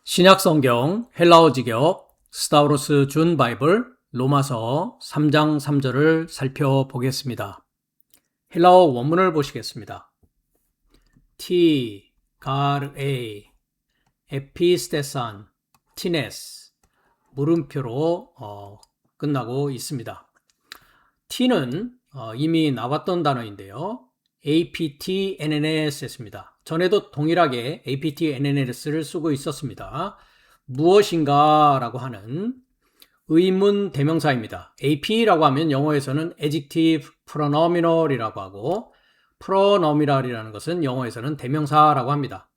신약성경 헬라어 직역 스타우로스 준 바이블 로마서 3장 3절을 살펴보겠습니다. 헬라어 원문을 보시겠습니다. 티, 가르에, 에피스테산, 티네스 물음표로 끝나고 있습니다. T는 이미 나왔던 단어인데요. APTNNS였습니다. 전에도 동일하게 APTNNS를 쓰고 있었습니다. 무엇인가 라고 하는 의문 대명사입니다. AP라고 하면 영어에서는 Adjective Pronominal이라고 하고 Pronominal이라는 것은 영어에서는 대명사라고 합니다.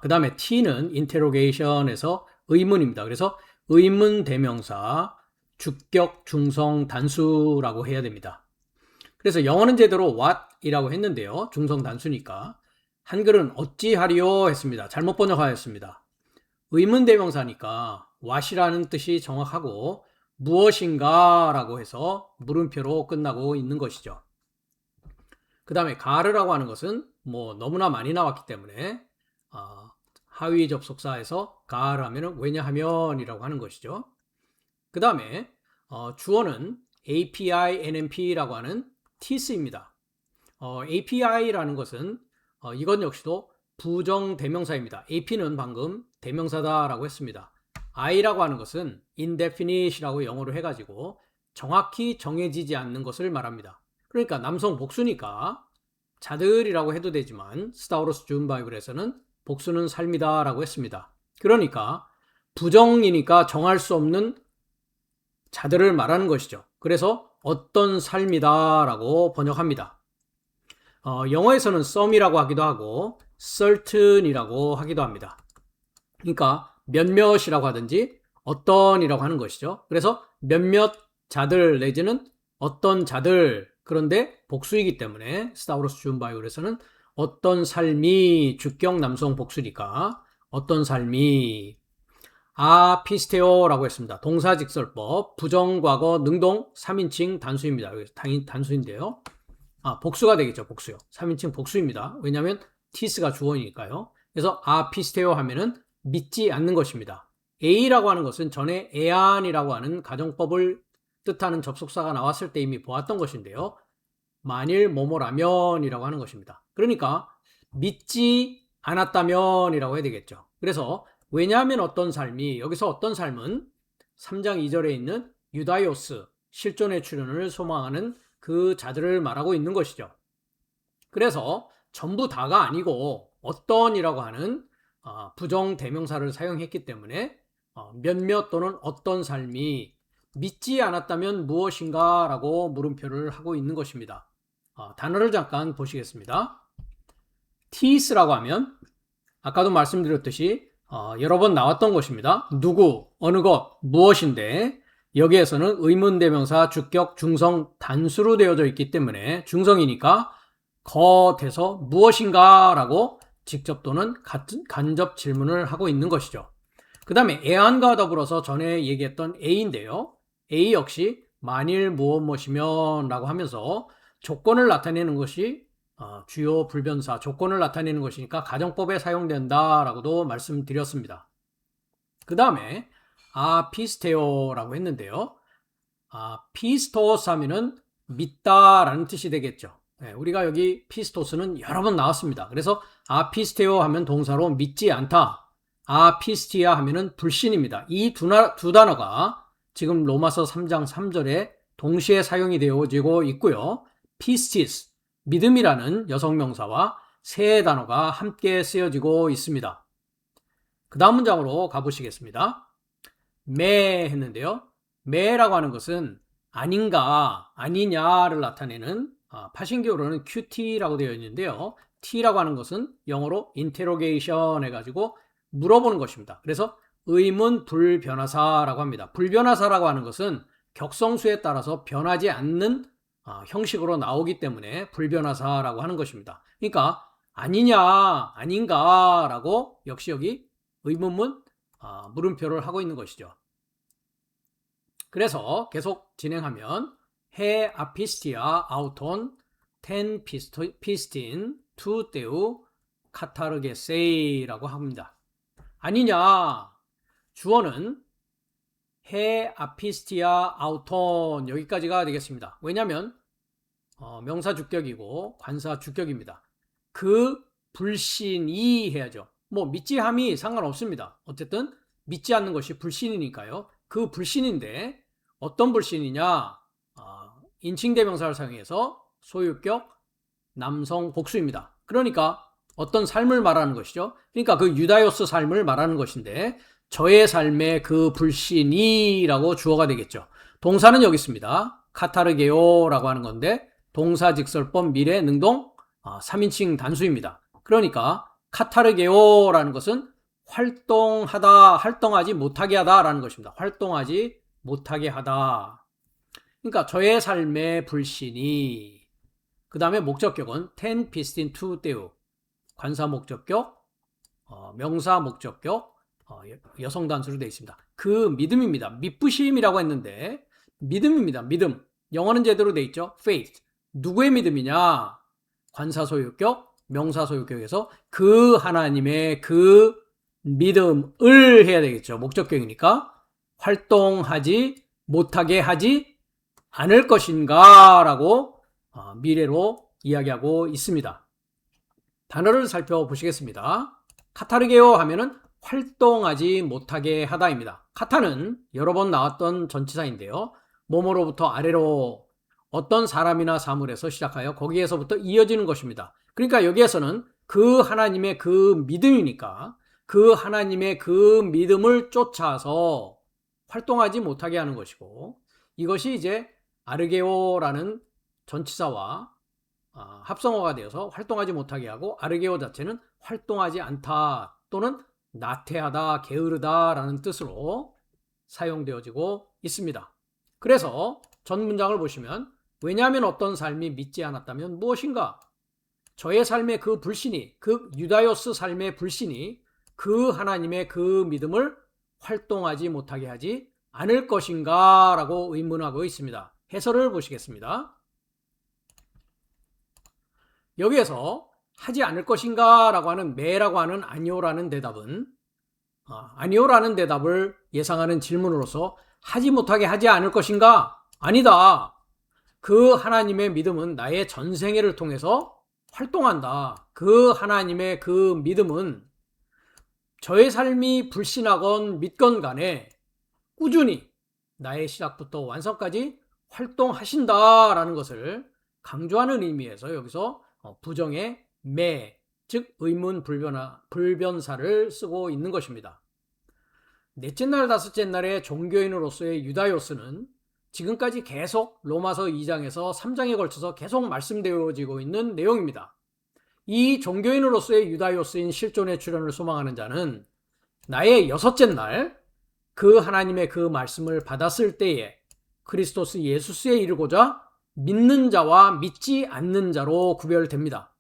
그 다음에 T는 Interrogation에서 의문입니다. 그래서 의문 대명사 주격, 중성, 단수라고 해야 됩니다. 그래서 영어는 제대로 what이라고 했는데요. 중성 단수니까. 한글은 어찌하리요 했습니다. 잘못 번역하였습니다. 의문 대명사니까 what이라는 뜻이 정확하고 무엇인가 라고 해서 물음표로 끝나고 있는 것이죠. 그 다음에 가르라고 하는 것은 너무나 많이 나왔기 때문에 하위 접속사에서 가르 하면 왜냐하면 이라고 하는 것이죠. 그 다음에 주어는 API, NMP라고 하는 TS입니다. API라는 것은 이건 역시도 부정대명사입니다. AP는 방금 대명사다라고 했습니다. I라고 하는 것은 indefinite이라고 영어로 해가지고 정확히 정해지지 않는 것을 말합니다. 그러니까 남성 복수니까 자들이라고 해도 되지만 스타우로스 준 바이블에서는 복수는 삶이다 라고 했습니다. 그러니까 부정이니까 정할 수 없는 자들을 말하는 것이죠. 그래서 어떤 삶이다 라고 번역합니다. 영어에서는 some이라고 하기도 하고 certain이라고 하기도 합니다. 그러니까 몇몇이라고 하든지 어떤이라고 하는 것이죠. 그래서 몇몇 자들 내지는 어떤 자들, 그런데 복수이기 때문에 스타우로스 준 바이블에서는 어떤 삶이 주격 남성 복수니까 어떤 삶이 아피스테오라고 했습니다. 동사직설법, 부정과거, 능동, 3인칭 단수입니다. 당연히 단수인데요. 복수가 되겠죠. 복수요. 3인칭 복수입니다. 왜냐하면 티스가 주어니까요. 그래서 아피스테오 하면은 믿지 않는 것입니다. A라고 하는 것은 전에 에안이라고 하는 가정법을 뜻하는 접속사가 나왔을 때 이미 보았던 것인데요. 만일 뭐뭐라면 이라고 하는 것입니다. 그러니까 믿지 않았다면 이라고 해야 되겠죠. 그래서 왜냐하면 어떤 삶이, 여기서 어떤 삶은 3장 2절에 있는 유다이오스, 실존의 출현을 소망하는 그 자들을 말하고 있는 것이죠. 그래서 전부 다가 아니고 어떤이라고 하는 부정 대명사를 사용했기 때문에 몇몇 또는 어떤 삶이 믿지 않았다면 무엇인가 라고 물음표를 하고 있는 것입니다. 단어를 잠깐 보시겠습니다. 티스라고 하면 아까도 말씀드렸듯이 여러 번 나왔던 것입니다. 누구, 어느 것, 무엇인데 여기에서는 의문대명사 주격, 중성, 단수로 되어져 있기 때문에 중성이니까 겉에서 무엇인가 라고 직접 또는 간접 질문을 하고 있는 것이죠. 그 다음에 애안과 더불어서 전에 얘기했던 A인데요. A 역시 만일 무엇이면 라고 하면서 조건을 나타내는 것이 주요 불변사, 조건을 나타내는 것이니까 가정법에 사용된다 라고도 말씀드렸습니다. 그 다음에 아피스테오라고 했는데요. 피스토스 하면은 믿다라는 뜻이 되겠죠. 우리가 여기 피스토스는 여러 번 나왔습니다. 그래서 아피스테오 하면 동사로 믿지 않다. 아피스티아 하면은 불신입니다. 이 두 단어가 지금 로마서 3장 3절에 동시에 사용이 되어지고 있고요. 피스티스, 믿음이라는 여성명사와 세 단어가 함께 쓰여지고 있습니다. 그 다음 문장으로 가보시겠습니다. 매 했는데요. 매라고 하는 것은 아닌가, 아니냐를 나타내는 파신교로는 QT라고 되어 있는데요. T라고 하는 것은 영어로 interrogation 해가지고 물어보는 것입니다. 그래서 의문 불변화사라고 합니다. 불변화사라고 하는 것은 격성수에 따라서 변하지 않는 형식으로 나오기 때문에 불변화사라고 하는 것입니다. 그러니까 아니냐, 아닌가 라고 역시 여기 의문문 물음표를 하고 있는 것이죠. 그래서 계속 진행하면 해 아피스티아 아우톤 텐 피스틴 투 테우 카타르게세이라고 합니다. 아니냐? 주어는 해 아피스티아 아우톤 여기까지가 되겠습니다. 왜냐하면 명사 주격이고 관사 주격입니다. 그 불신이 해야죠. 뭐 믿지 함이 상관없습니다. 어쨌든 믿지 않는 것이 불신이니까요. 그 불신인데 어떤 불신이냐? 인칭 대명사를 사용해서 소유격 남성 복수입니다. 그러니까 어떤 삶을 말하는 것이죠. 그러니까 그 유다요스 삶을 말하는 것인데 저의 삶의 그 불신이라고 주어가 되겠죠. 동사는 여기 있습니다. 카타르게오라고 하는 건데 동사 직설법 미래 능동 3인칭 단수입니다. 그러니까 카타르게오라는 것은 활동하다, 활동하지 못하게 하다라는 것입니다. 활동하지 못하게 하다. 그러니까 저의 삶의 불신이. 그 다음에 목적격은 ten pistin to deu. 관사 목적격, 명사 목적격, 여성 단수로 되어 있습니다. 그 믿음입니다. 믿부심이라고 했는데 믿음입니다. 믿음. 영어는 제대로 되어 있죠. faith. 누구의 믿음이냐? 관사 소유격, 명사 소유격에서 그 하나님의 그 믿음을 해야 되겠죠. 목적격이니까 활동하지 못하게 하지 않을 것인가 라고 미래로 이야기하고 있습니다. 단어를 살펴보시겠습니다. 카타르게오 하면은 활동하지 못하게 하다입니다. 카타는 여러 번 나왔던 전치사인데요. 뭐뭐로부터 아래로 어떤 사람이나 사물에서 시작하여 거기에서부터 이어지는 것입니다. 그러니까 여기에서는 그 하나님의 그 믿음이니까 그 하나님의 그 믿음을 쫓아서 활동하지 못하게 하는 것이고 이것이 이제 아르게오라는 전치사와 합성어가 되어서 활동하지 못하게 하고 아르게오 자체는 활동하지 않다 또는 나태하다, 게으르다 라는 뜻으로 사용되어지고 있습니다. 그래서 전 문장을 보시면 왜냐하면 어떤 삶이 믿지 않았다면 무엇인가? 저의 삶의 그 불신이, 그 유다요스 삶의 불신이 그 하나님의 그 믿음을 활동하지 못하게 하지 않을 것인가 라고 의문하고 있습니다. 해설을 보시겠습니다. 여기에서 하지 않을 것인가 라고 하는 매라고 하는 아니오라는 대답은 아니오라는 대답을 예상하는 질문으로서 하지 못하게 하지 않을 것인가? 아니다. 그 하나님의 믿음은 나의 전생애를 통해서 활동한다. 그 하나님의 그 믿음은 저의 삶이 불신하건 믿건 간에 꾸준히 나의 시작부터 완성까지 활동하신다라는 것을 강조하는 의미에서 여기서 부정의 매, 즉 의문 불변사를 쓰고 있는 것입니다. 넷째 날, 다섯째 날의 종교인으로서의 유다요스는 지금까지 계속 로마서 2장에서 3장에 걸쳐서 계속 말씀되어지고 있는 내용입니다. 이 종교인으로서의 유다요스인 실존의 출현을 소망하는 자는 나의 여섯째 날 그 하나님의 그 말씀을 받았을 때에 크리스토스 예수스에 이르고자 믿는 자와 믿지 않는 자로 구별됩니다.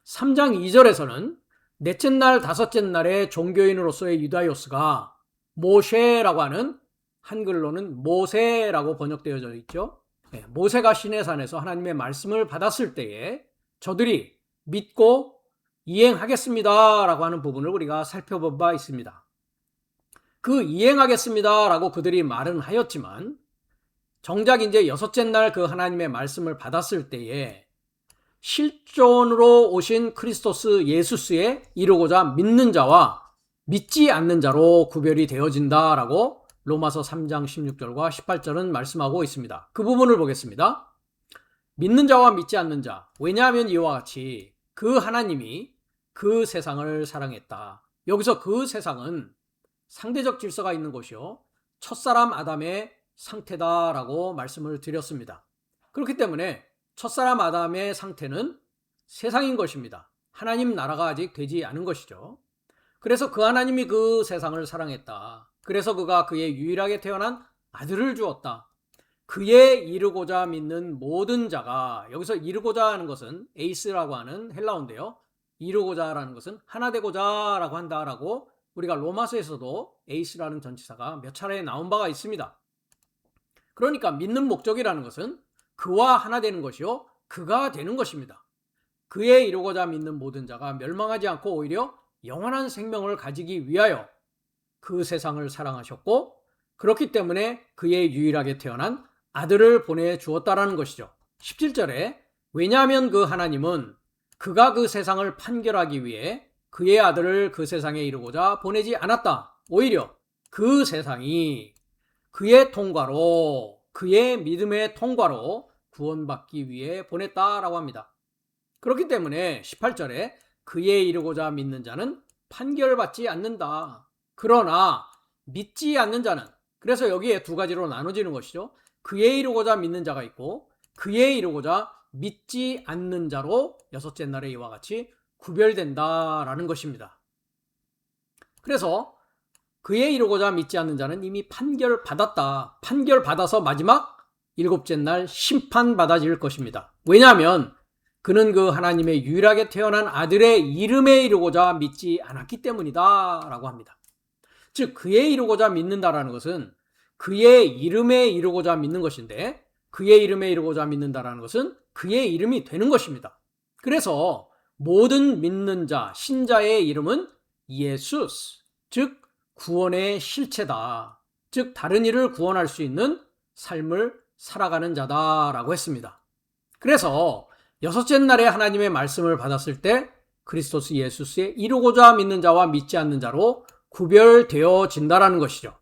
3장 2절에서는 넷째 날, 다섯째 날의 종교인으로서의 유다요스가 모셰라고 하는 한글로는 모세라고 번역되어져 있죠. 모세가 시내산에서 하나님의 말씀을 받았을 때에 저들이 믿고 이행하겠습니다 라고 하는 부분을 우리가 살펴본 바 있습니다. 그 이행하겠습니다 라고 그들이 말은 하였지만 정작 이제 여섯째 날 그 하나님의 말씀을 받았을 때에 실존으로 오신 크리스토스 예수스에 이르고자 믿는 자와 믿지 않는 자로 구별이 되어진다라고 로마서 3장 16절과 18절은 말씀하고 있습니다. 그 부분을 보겠습니다. 믿는 자와 믿지 않는 자. 왜냐하면 이와 같이 그 하나님이 그 세상을 사랑했다. 여기서 그 세상은 상대적 질서가 있는 것이요. 첫사람 아담의 상태다라고 말씀을 드렸습니다. 그렇기 때문에 첫사람 아담의 상태는 세상인 것입니다. 하나님 나라가 아직 되지 않은 것이죠. 그래서 그 하나님이 그 세상을 사랑했다. 그래서 그가 그의 유일하게 태어난 아들을 주었다. 그에 이르고자 믿는 모든 자가, 여기서 이르고자 하는 것은 에이스라고 하는 헬라어인데요. 이루고자 하는 것은 하나 되고자 라고 한다라고 우리가 로마서에서도 에이스라는 전치사가 몇 차례 나온 바가 있습니다. 그러니까 믿는 목적이라는 것은 그와 하나 되는 것이요 그가 되는 것입니다. 그에 이루고자 믿는 모든 자가 멸망하지 않고 오히려 영원한 생명을 가지기 위하여 그 세상을 사랑하셨고 그렇기 때문에 그의 유일하게 태어난 아들을 보내주었다라는 것이죠. 17절에 왜냐하면 그 하나님은 그가 그 세상을 판결하기 위해 그의 아들을 그 세상에 이르고자 보내지 않았다. 오히려 그 세상이 그의 통과로, 그의 믿음의 통과로 구원받기 위해 보냈다라고 합니다. 그렇기 때문에 18절에 그에 이르고자 믿는 자는 판결받지 않는다. 그러나 믿지 않는 자는, 그래서 여기에 두 가지로 나눠지는 것이죠. 그에 이르고자 믿는 자가 있고 그에 이르고자 믿지 않는 자로 여섯째 날에 이와 같이 구별된다라는 것입니다. 그래서 그에 이르고자 믿지 않는 자는 이미 판결받았다. 판결받아서 마지막 일곱째 날 심판받아질 것입니다. 왜냐하면 그는 그 하나님의 유일하게 태어난 아들의 이름에 이르고자 믿지 않았기 때문이다 라고 합니다. 즉 그에 이르고자 믿는다라는 것은 그의 이름에 이르고자 믿는 것인데 그의 이름에 이르고자 믿는다라는 것은 그의 이름이 되는 것입니다. 그래서 모든 믿는 자, 신자의 이름은 예수스, 즉 구원의 실체다. 즉 다른 이를 구원할 수 있는 삶을 살아가는 자다라고 했습니다. 그래서 여섯째 날에 하나님의 말씀을 받았을 때 그리스도스 예수스에 이르고자 믿는 자와 믿지 않는 자로 구별되어진다라는 것이죠.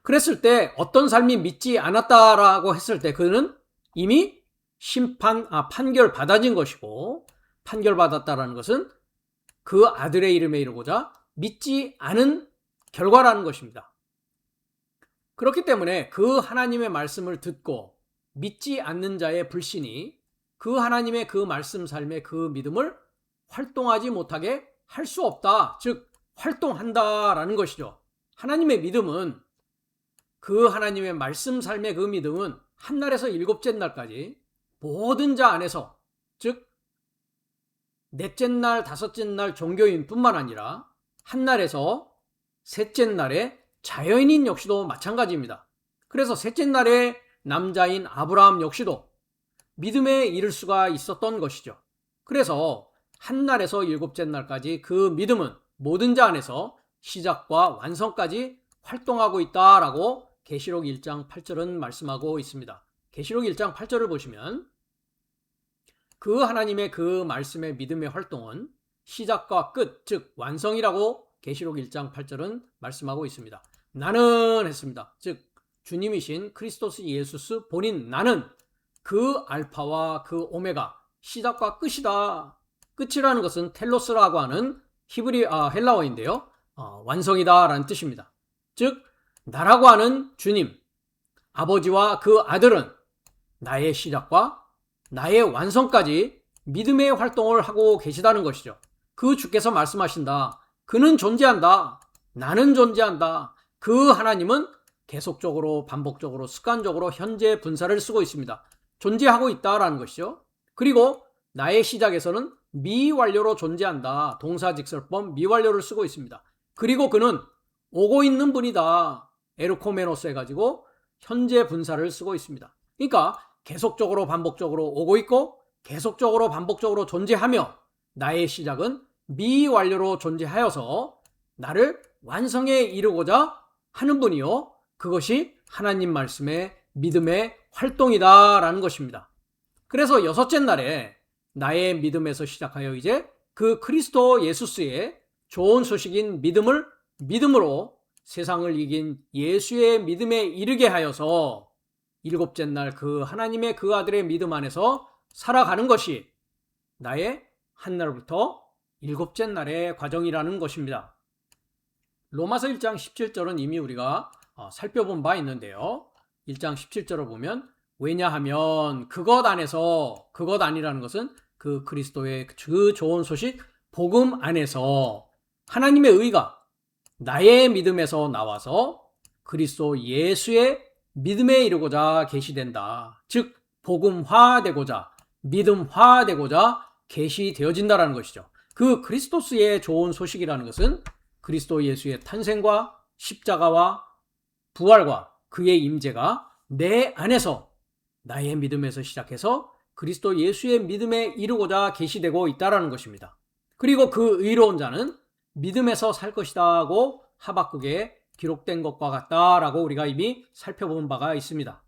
그랬을 때 어떤 삶이 믿지 않았다라고 했을 때 그는 이미 판결받아진 것이고 판결받았다라는 것은 그 아들의 이름에 이르고자 믿지 않은 결과라는 것입니다. 그렇기 때문에 그 하나님의 말씀을 듣고 믿지 않는 자의 불신이 그 하나님의 그 말씀 삶의 그 믿음을 활동하지 못하게 할 수 없다. 즉 활동한다라는 것이죠. 하나님의 믿음은 그 하나님의 말씀 삶의 그 믿음은 한 날에서 일곱째 날까지 모든 자 안에서 즉 넷째 날, 다섯째 날 종교인뿐만 아니라 한 날에서 셋째 날에 자연인 역시도 마찬가지입니다. 그래서 셋째 날에 남자인 아브라함 역시도 믿음에 이를 수가 있었던 것이죠. 그래서 한 날에서 일곱째 날까지 그 믿음은 모든 자 안에서 시작과 완성까지 활동하고 있다라고 계시록 1장 8절은 말씀하고 있습니다. 계시록 1장 8절을 보시면 그 하나님의 그 말씀의 믿음의 활동은 시작과 끝, 즉 완성이라고 계시록 1장 8절은 말씀하고 있습니다. 나는 했습니다. 즉 주님이신 크리스토스 예수스 본인 나는 그 알파와 그 오메가 시작과 끝이다. 끝이라는 것은 텔로스라고 하는 헬라어인데요. 완성이다 라는 뜻입니다. 즉 나라고 하는 주님, 아버지와 그 아들은 나의 시작과 나의 완성까지 믿음의 활동을 하고 계시다는 것이죠. 그 주께서 말씀하신다. 그는 존재한다. 나는 존재한다. 그 하나님은 계속적으로 반복적으로 습관적으로 현재 분사를 쓰고 있습니다. 존재하고 있다라는 것이죠. 그리고 나의 시작에서는 미완료로 존재한다. 동사직설법 미완료를 쓰고 있습니다. 그리고 그는 오고 있는 분이다. 에르코메노스 해가지고 현재 분사를 쓰고 있습니다. 그러니까 계속적으로 반복적으로 오고 있고 계속적으로 반복적으로 존재하며 나의 시작은 미완료로 존재하여서 나를 완성에 이르고자 하는 분이요. 그것이 하나님 말씀의 믿음의 활동이다라는 것입니다. 그래서 여섯째 날에 나의 믿음에서 시작하여 이제 그 그리스도 예수스의 좋은 소식인 믿음을 믿음으로 세상을 이긴 예수의 믿음에 이르게 하여서 일곱째 날 그 하나님의 그 아들의 믿음 안에서 살아가는 것이 나의 한 날부터 일곱째 날의 과정이라는 것입니다. 로마서 1장 17절은 이미 우리가 살펴본 바 있는데요. 1장 17절을 보면 왜냐하면 그것 안에서 그것 아니라는 것은 그 그리스도의 그 좋은 소식 복음 안에서 하나님의 의가 나의 믿음에서 나와서 그리스도 예수의 믿음에 이르고자 계시된다. 즉 복음화되고자 믿음화되고자 계시되어진다라는 것이죠. 그 그리스도스의 좋은 소식이라는 것은 그리스도 예수의 탄생과 십자가와 부활과 그의 임재가 내 안에서 나의 믿음에서 시작해서 그리스도 예수의 믿음에 이르고자 계시되고 있다라는 것입니다. 그리고 그 의로운 자는 믿음에서 살 것이다 하고 하박국에 기록된 것과 같다라고 우리가 이미 살펴본 바가 있습니다.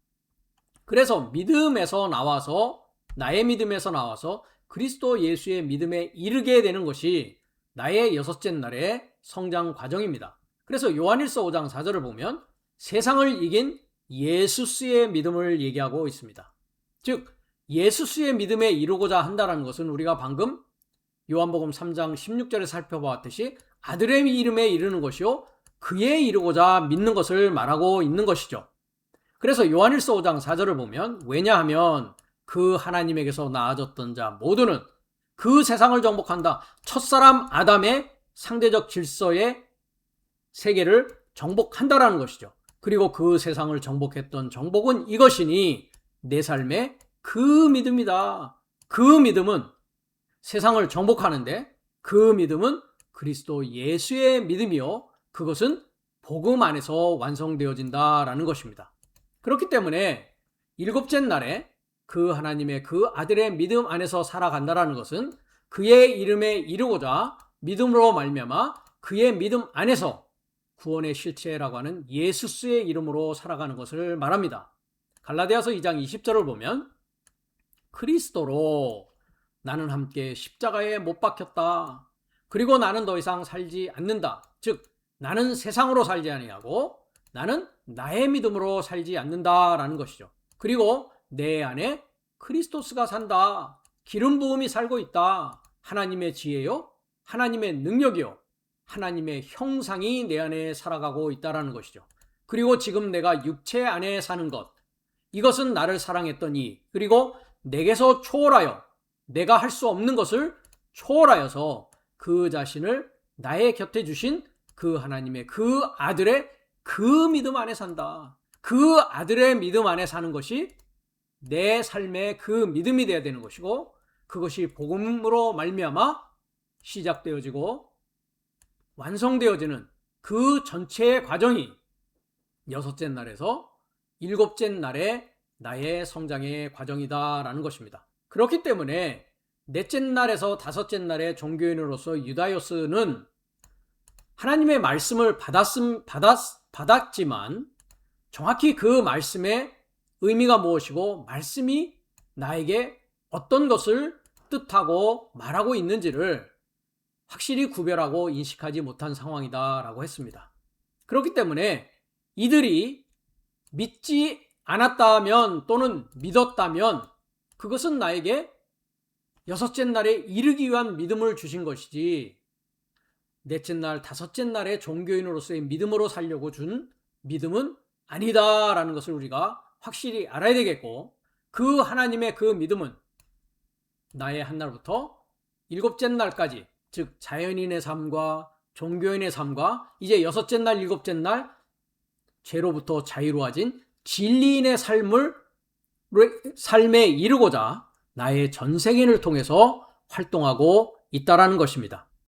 그래서 믿음에서 나와서, 나의 믿음에서 나와서 그리스도 예수의 믿음에 이르게 되는 것이 나의 여섯째 날의 성장 과정입니다. 그래서 요한일서 5장 4절을 보면 세상을 이긴 예수스의 믿음을 얘기하고 있습니다. 즉 예수스의 믿음에 이르고자 한다는 것은 우리가 방금 요한복음 3장 16절에 살펴보았듯이 아들의 이름에 이르는 것이요 그에 이르고자 믿는 것을 말하고 있는 것이죠. 그래서 요한일서 5장 4절을 보면 왜냐하면 그 하나님에게서 나아졌던 자 모두는 그 세상을 정복한다. 첫사람 아담의 상대적 질서의 세계를 정복한다라는 것이죠. 그리고 그 세상을 정복했던 정복은 이것이니 내 삶의 그 믿음이다. 그 믿음은 세상을 정복하는데 그 믿음은 그리스도 예수의 믿음이요. 그것은 복음 안에서 완성되어진다라는 것입니다. 그렇기 때문에 일곱째 날에 그 하나님의 그 아들의 믿음 안에서 살아간다라는 것은 그의 이름에 이르고자 믿음으로 말미암아 그의 믿음 안에서 구원의 실체라고 하는 예수스의 이름으로 살아가는 것을 말합니다. 갈라디아서 2장 20절을 보면 그리스도로 나는 함께 십자가에 못 박혔다. 그리고 나는 더 이상 살지 않는다. 즉 나는 세상으로 살지 아니하고 나는 나의 믿음으로 살지 않는다라는 것이죠. 그리고 내 안에 그리스도스가 산다. 기름 부음이 살고 있다. 하나님의 지혜요, 하나님의 능력이요, 하나님의 형상이 내 안에 살아가고 있다라는 것이죠. 그리고 지금 내가 육체 안에 사는 것, 이것은 나를 사랑했던 이, 그리고 내게서 초월하여 내가 할 수 없는 것을 초월하여서 그 자신을 나의 곁에 주신 그 하나님의 그 아들의 그 믿음 안에 산다. 그 아들의 믿음 안에 사는 것이 내 삶의 그 믿음이 되어야 되는 것이고 그것이 복음으로 말미암아 시작되어지고 완성되어지는 그 전체의 과정이 여섯째 날에서 일곱째 날의 나의 성장의 과정이다라는 것입니다. 그렇기 때문에 넷째 날에서 다섯째 날의 종교인으로서 유다요스는 하나님의 말씀을 받았지만 정확히 그 말씀의 의미가 무엇이고 말씀이 나에게 어떤 것을 뜻하고 말하고 있는지를 확실히 구별하고 인식하지 못한 상황이다라고 했습니다. 그렇기 때문에 이들이 믿지 않았다면 또는 믿었다면 그것은 나에게 여섯째 날에 이르기 위한 믿음을 주신 것이지 넷째 날, 다섯째 날의 종교인으로서의 믿음으로 살려고 준 믿음은 아니다라는 것을 우리가 확실히 알아야 되겠고 그 하나님의 그 믿음은 나의 한 날부터 일곱째 날까지 즉 자연인의 삶과 종교인의 삶과 이제 여섯째 날, 일곱째 날 죄로부터 자유로워진 진리인의 삶에 이르고자 나의 전생인을 통해서 활동하고 있다라는 것입니다.